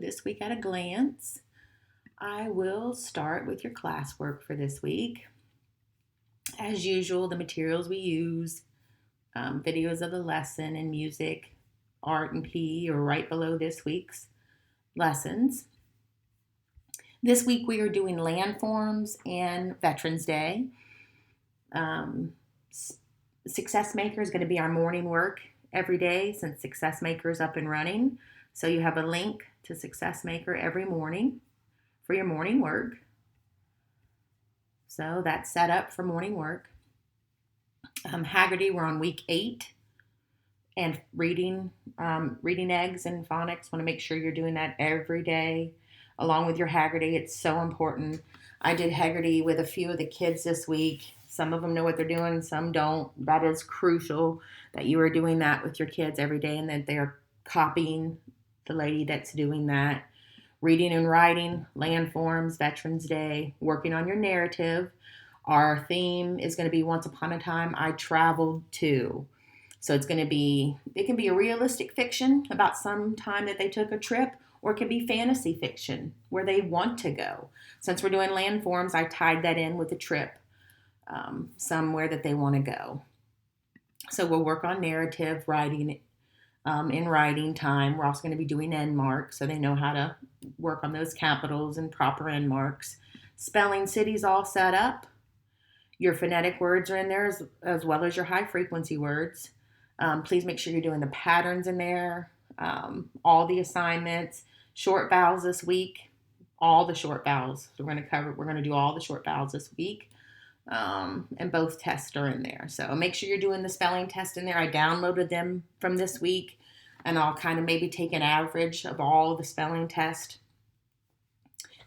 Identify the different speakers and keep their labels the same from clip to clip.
Speaker 1: This week at a glance, I will start with your classwork for this week. As usual, the materials we use, videos of the lesson and music, art and PE are right below this week's lessons. This week we are doing landforms and Veterans Day. Um, Success Maker is going to be our morning work every day since Success Maker is up and running. So you have a link to Success Maker every morning for your morning work. So that's set up for morning work. Haggerty, we're on week 8. And reading eggs and phonics, want to make sure you're doing that every day along with your Haggerty. It's so important. I did Haggerty with a few of the kids this week. Some of them know what they're doing, some don't. That is crucial that you are doing that with your kids every day and that they're copying the lady that's doing that. Reading and writing, landforms, Veterans Day, working on your narrative. Our theme is going to be Once Upon a Time I Traveled To. So it can be a realistic fiction about some time that they took a trip, or it can be fantasy fiction where they want to go. Since we're doing landforms, I tied that in with a trip somewhere that they want to go. So we'll work on narrative, writing, in writing time. We're also going to be doing end marks so they know how to work on those capitals and proper end marks. Spelling City's all set up. Your phonetic words are in there as well as your high frequency words. Please make sure you're doing the patterns in there, all the assignments, short vowels this week, all the short vowels. So we're going to do all the short vowels this week. And both tests are in there. So make sure you're doing the spelling test in there. I downloaded them from this week, and I'll kind of maybe take an average of all the spelling tests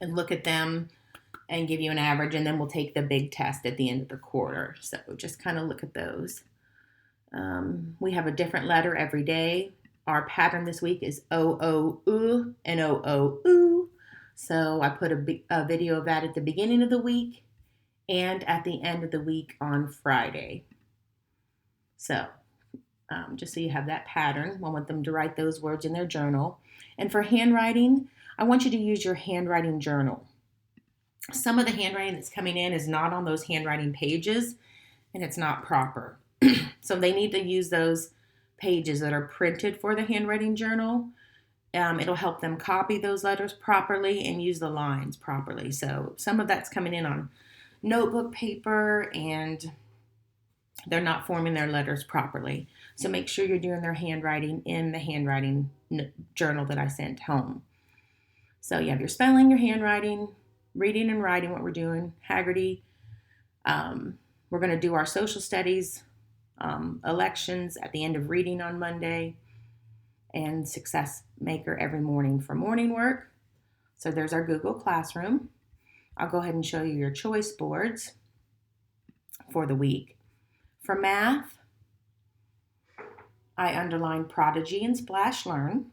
Speaker 1: and look at them and give you an average, and then we'll take the big test at the end of the quarter. So just kind of look at those. We have a different letter every day. Our pattern this week is O-O-U and O-O-U. So I put a video of that at the beginning of the week and at the end of the week on Friday. So just so you have that pattern, I want them to write those words in their journal. And for handwriting, I want you to use your handwriting journal. Some of the handwriting that's coming in is not on those handwriting pages, and it's not proper. So they need to use those pages that are printed for the handwriting journal. It'll help them copy those letters properly and use the lines properly. So some of that's coming in on notebook paper, and they're not forming their letters properly. So make sure you're doing their handwriting in the handwriting journal that I sent home. So you have your spelling, your handwriting, reading and writing, what we're doing, Haggerty. We're going to do our social studies elections at the end of reading on Monday, and Success Maker every morning for morning work. So there's our Google Classroom. I'll go ahead and show you your choice boards for the week. For math, I underlined Prodigy and Splash Learn.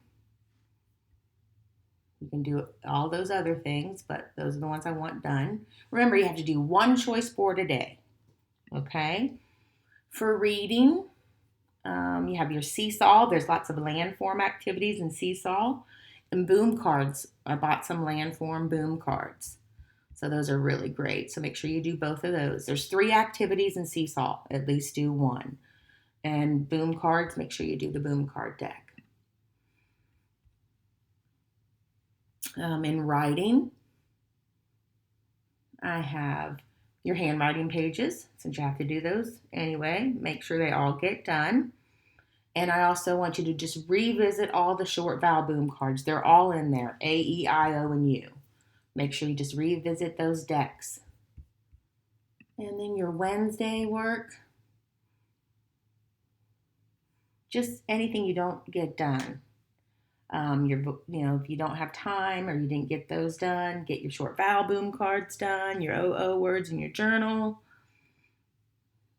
Speaker 1: You can do all those other things, but those are the ones I want done. Remember, you have to do one choice board a day. Okay? For reading, you have your Seesaw. There's lots of landform activities in Seesaw. And boom cards. I bought some landform boom cards. So those are really great. So make sure you do both of those. There's 3 activities in Seesaw. At least do one. And boom cards, make sure you do the boom card deck. In writing, I have your handwriting pages, since you have to do those anyway. Make sure they all get done. And I also want you to just revisit all the short vowel boom cards. They're all in there, A, E, I, O, and U. Make sure you just revisit those decks. And then your Wednesday work, just anything you don't get done. If you don't have time or you didn't get those done, get your short vowel boom cards done, your O words in your journal,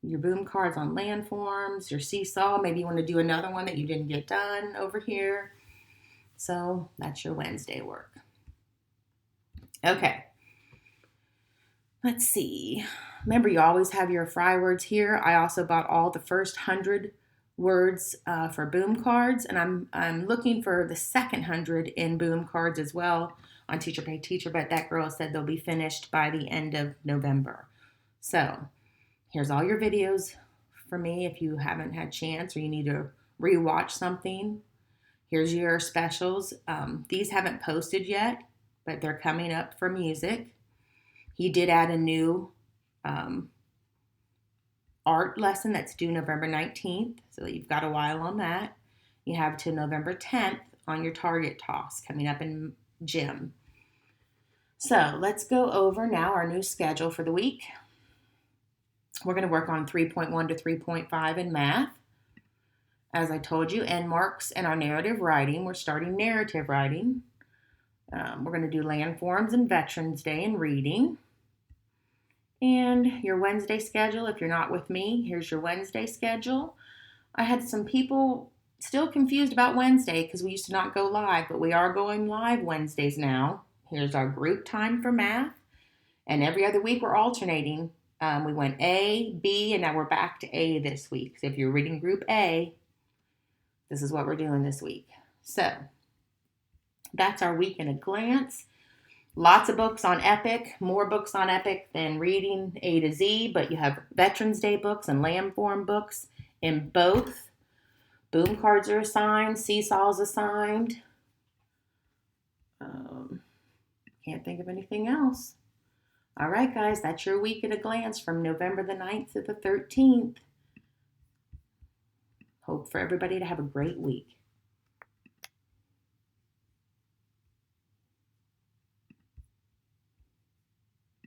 Speaker 1: your boom cards on landforms, your Seesaw. Maybe you want to do another one that you didn't get done over here. So that's your Wednesday work. Okay. Let's see. Remember, you always have your fry words here. I also bought all the first 100 words for boom cards, and I'm looking for the second 100 in boom cards as well on Teacher Pay Teacher, but that girl said they'll be finished by the end of November. So here's all your videos for me if you haven't had a chance or you need to rewatch something. Here's your specials. These haven't posted yet, but they're coming up for music. He did add a new art lesson that's due November 19th, so you've got a while on that. You have to November 10th on your target toss coming up in gym. So let's go over now our new schedule for the week. We're going to work on 3.1 to 3.5 in math. As I told you, and marks in our narrative writing. We're starting narrative writing. We're going to do landforms and Veterans Day and reading. And your Wednesday schedule, if you're not with me, here's your Wednesday schedule. I had some people still confused about Wednesday because we used to not go live, but we are going live Wednesdays now. Here's our group time for math. And every other week we're alternating. We went A, B, and now we're back to A this week. So if you're reading group A, this is what we're doing this week. So that's our week in a glance. Lots of books on Epic, more books on Epic than reading A to Z, but you have Veterans Day books and Landform books in both. Boom cards are assigned, Seesaw's assigned. Can't think of anything else. All right, guys, that's your week at a glance from November the 9th to the 13th. Hope for everybody to have a great week.